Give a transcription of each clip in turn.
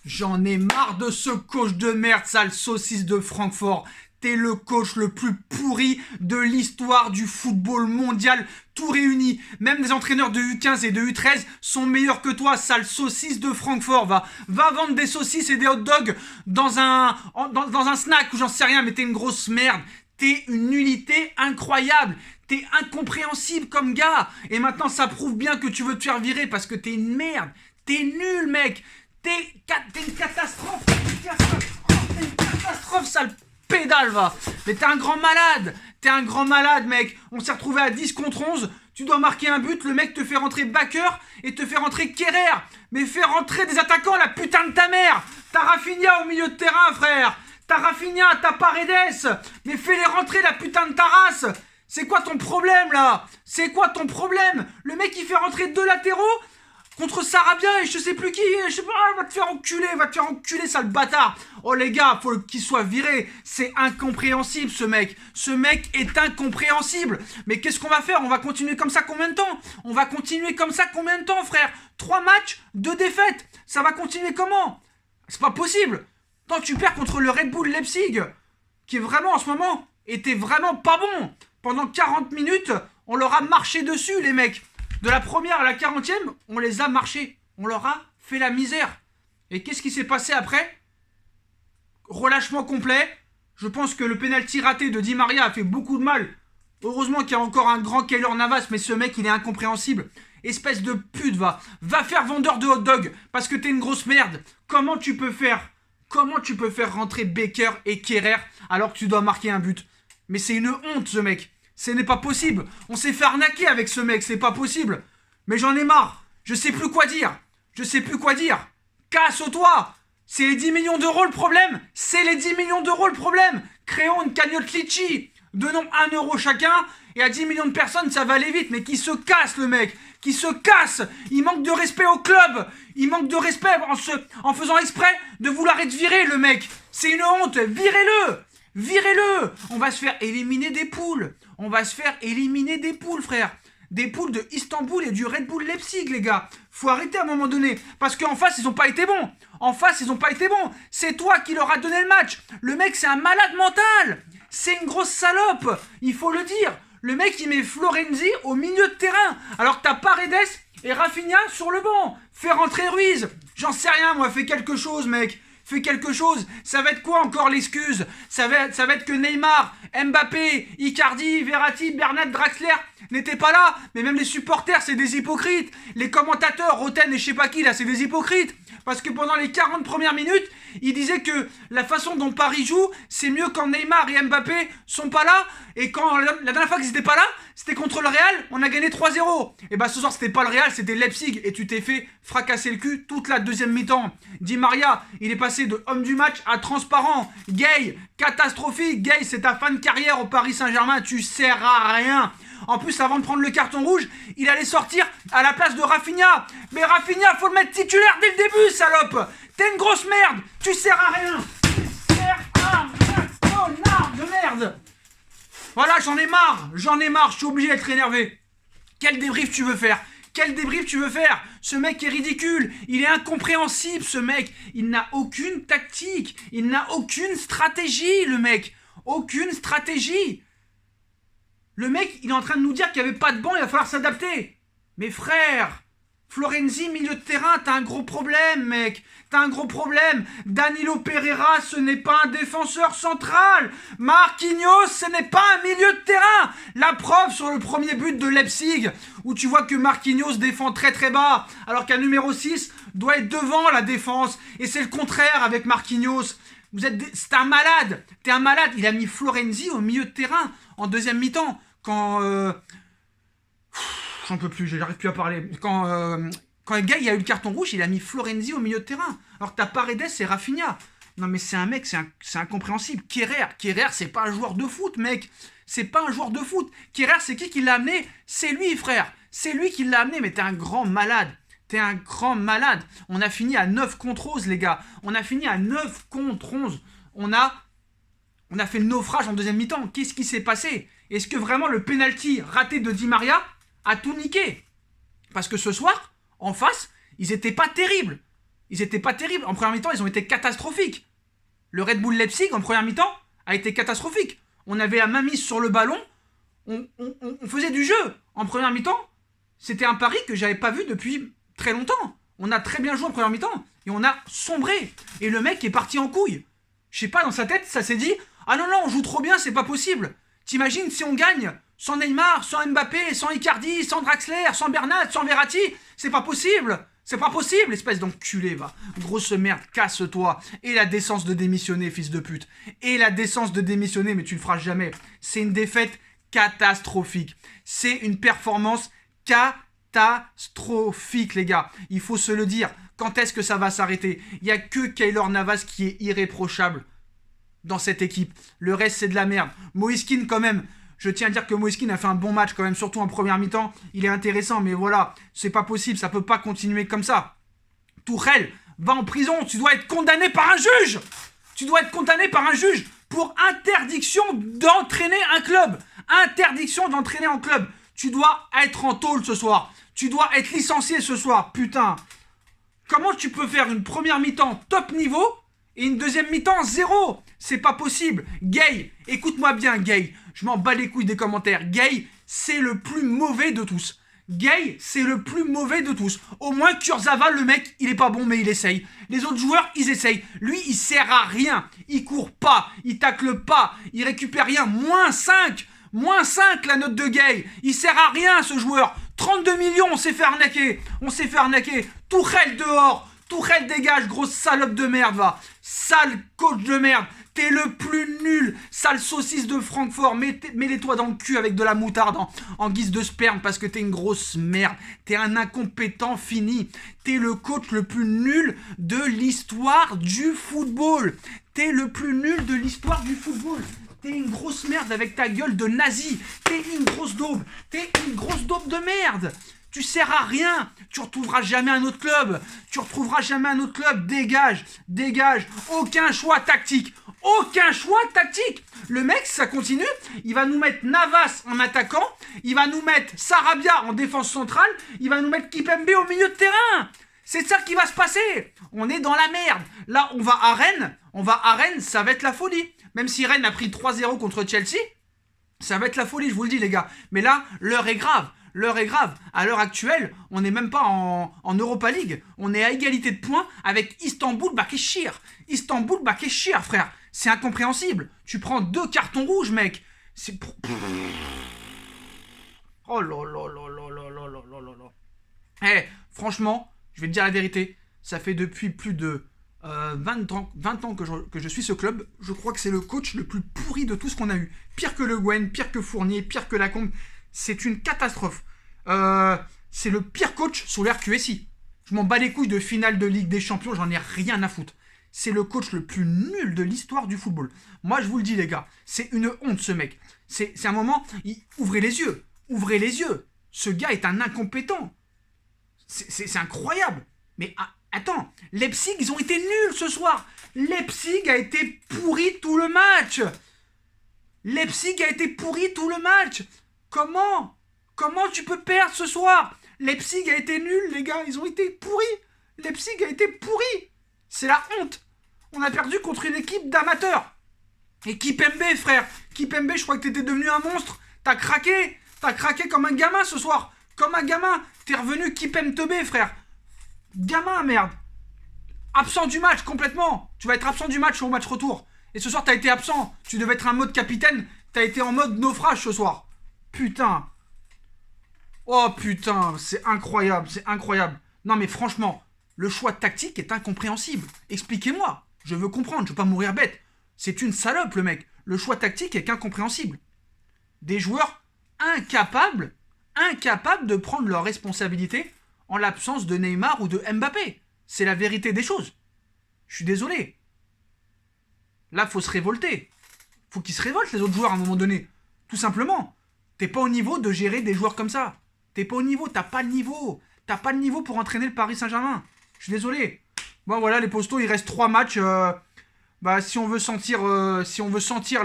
J'en ai marre de ce coach de merde, sale saucisse de Francfort. T'es le coach le plus pourri de l'histoire du football mondial, tout réuni. Même les entraîneurs de U15 et de U13 sont meilleurs que toi, sale saucisse de Francfort. Va vendre des saucisses et des hot dogs dans un snack ou j'en sais rien, mais t'es une grosse merde. T'es une nullité incroyable. T'es incompréhensible comme gars. Et maintenant, ça prouve bien que tu veux te faire virer parce que t'es une merde. T'es nul, mec. T'es une catastrophe. T'es une catastrophe, sale pédale, va. Mais t'es un grand malade. T'es un grand malade, mec. On s'est retrouvé à 10 contre 11. Tu dois marquer un but. Le mec te fait rentrer Bakker et te fait rentrer Kerrer. Mais fais rentrer des attaquants, la putain de ta mère. T'as Rafinha au milieu de terrain, frère. T'as Rafinha, t'as Paredes. Mais fais-les rentrer, la putain de ta race. C'est quoi ton problème, là? C'est quoi ton problème? Le mec, il fait rentrer deux latéraux contre Sarabia et je sais plus qui, je sais pas, va te faire enculer, sale bâtard. Oh les gars, faut qu'il soit viré. C'est incompréhensible, ce mec. Ce mec est incompréhensible. Mais qu'est-ce qu'on va faire? On va continuer comme ça combien de temps? On va continuer comme ça combien de temps, frère? 3 matchs, 2 défaites. Ça va continuer comment? C'est pas possible. Quand tu perds contre le Red Bull Leipzig, qui est vraiment en ce moment, était vraiment pas bon. Pendant 40 minutes, on leur a marché dessus, les mecs. De la première à la 40e, on les a marchés. On leur a fait la misère. Et qu'est-ce qui s'est passé après? Relâchement complet. Je pense que le penalty raté de Di Maria a fait beaucoup de mal. Heureusement qu'il y a encore un grand Keylor Navas, mais ce mec, il est incompréhensible. Espèce de pute, va faire vendeur de hot dog, parce que t'es une grosse merde. Comment tu peux faire rentrer Bakker et Kerrer alors que tu dois marquer un but? Mais c'est une honte, ce mec. Ce n'est pas possible. On s'est fait arnaquer avec ce mec, c'est pas possible. Mais j'en ai marre. Je sais plus quoi dire. Casse-toi. C'est les 10 millions d'euros le problème. Créons une cagnotte Litchi. Donnons 1 euro chacun. Et à 10 millions de personnes, ça va aller vite. Mais qui se casse, le mec. Qui se casse. Il manque de respect au club. Il manque de respect en faisant exprès de vouloir être viré, le mec. C'est une honte. Virez-le. On va se faire éliminer des poules. Frère. Des poules de Istanbul et du Red Bull Leipzig, les gars. Faut arrêter à un moment donné. Parce qu'en face, ils ont pas été bons. C'est toi qui leur as donné le match. Le mec, c'est un malade mental. C'est une grosse salope. Il faut le dire. Le mec, il met Florenzi au milieu de terrain. Alors que t'as Paredes et Rafinha sur le banc. Fais rentrer Ruiz. J'en sais rien, moi. Fais quelque chose, mec. Fais quelque chose. Ça va être quoi encore l'excuse? Ça va être que Neymar, Mbappé, Icardi, Verratti, Bernat, Draxler n'étaient pas là. Mais même les supporters, c'est des hypocrites. Les commentateurs, Roten et je sais pas qui, là, c'est des hypocrites. Parce que pendant les 40 premières minutes, ils disaient que la façon dont Paris joue, c'est mieux quand Neymar et Mbappé sont pas là. Et quand la dernière fois qu'ils étaient pas là, c'était contre le Real, on a gagné 3-0. Et bah ce soir, c'était pas le Real, c'était Leipzig. Et tu t'es fait fracasser le cul toute la deuxième mi-temps. Di Maria, il est passé de homme du match à transparent. Gay, catastrophique. Gay, c'est ta fin de carrière au Paris Saint-Germain. Tu sers à rien. En plus, avant de prendre le carton rouge, il allait sortir à la place de Rafinha. Mais Rafinha, faut le mettre titulaire dès le début, salope. T'es une grosse merde. Tu sers à rien. Connard de merde. Voilà, j'en ai marre. Je suis obligé d'être énervé. Quel débrief tu veux faire? Ce mec est ridicule. Il est incompréhensible, ce mec. Il n'a aucune tactique. Il n'a aucune stratégie, le mec. Aucune stratégie. Le mec, il est en train de nous dire qu'il n'y avait pas de banc, il va falloir s'adapter. Mais frère, Florenzi, milieu de terrain, t'as un gros problème, mec. Danilo Pereira, ce n'est pas un défenseur central. Marquinhos, ce n'est pas un milieu de terrain. La preuve sur le premier but de Leipzig, où tu vois que Marquinhos défend très très bas, alors qu'un numéro 6 doit être devant la défense. Et c'est le contraire avec Marquinhos. C'est un malade. T'es un malade. Il a mis Florenzi au milieu de terrain en deuxième mi-temps. Quand... j'en peux plus, j'arrive plus à parler. Quand le gars il a eu le carton rouge, il a mis Florenzi au milieu de terrain. Alors que t'as Paredes et Rafinha. Non mais c'est un mec, c'est incompréhensible. Kerrer, c'est pas un joueur de foot, mec. Kerrer, c'est qui l'a amené? C'est lui, frère. C'est lui qui l'a amené, mais t'es un grand malade. On a fini à 9 contre 11, les gars. On a fait le naufrage en deuxième mi-temps. Qu'est-ce qui s'est passé? Est-ce que vraiment le penalty raté de Di Maria a tout niqué? Parce que ce soir, en face, ils étaient pas terribles. ils étaient pas terribles. En première mi-temps, ils ont été catastrophiques. Le Red Bull Leipzig, en première mi-temps, a été catastrophique. On avait la main mise sur le ballon. On faisait du jeu. En première mi-temps, c'était un pari que j'avais pas vu depuis très longtemps. On a très bien joué en première mi-temps. Et on a sombré. Et le mec est parti en couille. Je sais pas, dans sa tête, ça s'est dit « Ah non, non, on joue trop bien, c'est pas possible. T'imagines si on gagne sans Neymar, sans Mbappé, sans Icardi, sans Draxler, sans Bernat, sans Verratti. C'est pas possible. C'est pas possible, espèce d'enculé, va. Grosse merde, casse-toi. Et la décence de démissionner, fils de pute. Et la décence de démissionner, mais tu le feras jamais. C'est une défaite catastrophique. C'est une performance catastrophique, les gars. Il faut se le dire. Quand est-ce que ça va s'arrêter? Il n'y a que Keylor Navas qui est irréprochable dans cette équipe. Le reste, c'est de la merde. Moïse Kean, quand même. Je tiens à dire que Moïse Kean a fait un bon match quand même, surtout en première mi-temps. Il est intéressant, mais voilà, c'est pas possible, ça peut pas continuer comme ça. Tourelle, va en prison, tu dois être condamné par un juge. Tu dois être condamné par un juge pour interdiction d'entraîner un club. Interdiction d'entraîner en club. Tu dois être en tôle ce soir. Tu dois être licencié ce soir, putain. Comment tu peux faire une première mi-temps top niveau et une deuxième mi-temps zéro? C'est pas possible. Gay, écoute-moi bien, Gay. Je m'en bats les couilles des commentaires. Gay, c'est le plus mauvais de tous. Gay, c'est le plus mauvais de tous. Au moins, Kurzawa, le mec, il est pas bon, mais il essaye. Les autres joueurs, ils essayent. Lui, il sert à rien. Il court pas. Il tacle pas. Il récupère rien. -5. -5, la note de Gay. Il sert à rien, ce joueur. 32 millions, on s'est fait arnaquer. On s'est fait arnaquer. Tourelle dehors. Tourelle dégage, grosse salope de merde, va. Sale coach de merde. T'es le plus nul, sale saucisse de Francfort. Mets-les-toi dans le cul avec de la moutarde en guise de sperme parce que t'es une grosse merde. T'es un incompétent fini. T'es le coach le plus nul de l'histoire du football. T'es le plus nul de l'histoire du football. T'es une grosse merde avec ta gueule de nazi. T'es une grosse daube. T'es une grosse daube de merde. Tu sers à rien. Tu retrouveras jamais un autre club. Tu retrouveras jamais un autre club. Dégage. Dégage. Aucun choix tactique. Aucun choix tactique. Le mec, ça continue. Il va nous mettre Navas en attaquant. Il va nous mettre Sarabia en défense centrale. Il va nous mettre Kipembe au milieu de terrain. C'est ça qui va se passer. On est dans la merde. Là, on va à Rennes. Ça va être la folie. Même si Rennes a pris 3-0 contre Chelsea, ça va être la folie, je vous le dis, les gars. Mais là, l'heure est grave. L'heure est grave. À l'heure actuelle, on n'est même pas en Europa League. On est à égalité de points avec Istanbul Başakşehir. Istanbul Başakşehir, frère. C'est incompréhensible. Tu prends 2 cartons rouges, mec. C'est... Oh là là là là là là là là là là. Eh, franchement, je vais te dire la vérité. Ça fait depuis plus de 20 ans que je suis ce club. Je crois que c'est le coach le plus pourri de tout ce qu'on a eu. Pire que Le Guen, pire que Fournier, pire que Lacombe. C'est une catastrophe. C'est le pire coach sous l'ère QSI. Je m'en bats les couilles de finale de Ligue des Champions, j'en ai rien à foutre. C'est le coach le plus nul de l'histoire du football. Moi, je vous le dis, les gars, c'est une honte, ce mec. C'est un moment, ouvrez les yeux. Ouvrez les yeux. Ce gars est un incompétent. C'est incroyable. Mais attends, Leipzig, ils ont été nuls ce soir. Leipzig a été pourri tout le match. Leipzig a été pourri tout le match. Comment tu peux perdre ce soir? Leipzig a été nul, les gars. Ils ont été pourris. Leipzig a été pourri. C'est la honte. On a perdu contre une équipe d'amateurs. Et Kipembe, frère. Kipembe, je crois que t'étais devenu un monstre. T'as craqué. T'as craqué comme un gamin ce soir. Comme un gamin. T'es revenu Kipembe, frère. Gamin, merde. Absent du match, complètement. Tu vas être absent du match au match retour. Et ce soir, t'as été absent. Tu devais être en mode capitaine. T'as été en mode naufrage ce soir. Putain. Oh putain, c'est incroyable, c'est incroyable. Non mais franchement, le choix tactique est incompréhensible. Expliquez-moi, je veux comprendre, je veux pas mourir bête. C'est une salope le mec. Le choix tactique est incompréhensible. Des joueurs incapables de prendre leurs responsabilités en l'absence de Neymar ou de Mbappé. C'est la vérité des choses. Je suis désolé. Là, faut se révolter. Faut qu'ils se révoltent les autres joueurs à un moment donné. Tout simplement. T'es pas au niveau de gérer des joueurs comme ça. T'es pas au niveau, t'as pas le niveau. T'as pas le niveau pour entraîner le Paris Saint-Germain. Je suis désolé. Bon voilà les postos, il reste 3 matchs. Si on veut sentir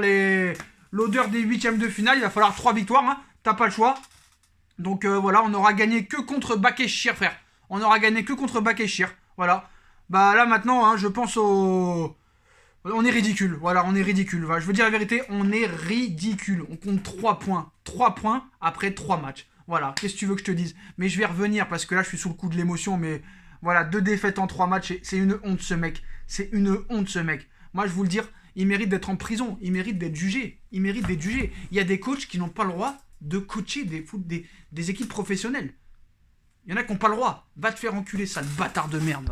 l'odeur des 8e de finale, il va falloir 3 victoires. Hein. T'as pas le choix. Donc voilà, on n'aura gagné que contre Başakşehir, frère. On n'aura gagné que contre Başakşehir. Voilà. Bah là maintenant, hein, je pense au... On est ridicule, voilà, on est ridicule. Voilà, je veux dire la vérité, on est ridicule. On compte 3 points. 3 points après 3 matchs. Voilà, qu'est-ce que tu veux que je te dise? Mais je vais revenir parce que là, je suis sous le coup de l'émotion. Mais voilà, 2 défaites en 3 matchs, c'est une honte ce mec. C'est une honte ce mec. Moi, je vous le dire, il mérite d'être en prison. Il mérite d'être jugé. Il mérite d'être jugé. Il y a des coachs qui n'ont pas le droit de coacher des équipes professionnelles. Il y en a qui n'ont pas le droit. Va te faire enculer, sale bâtard de merde.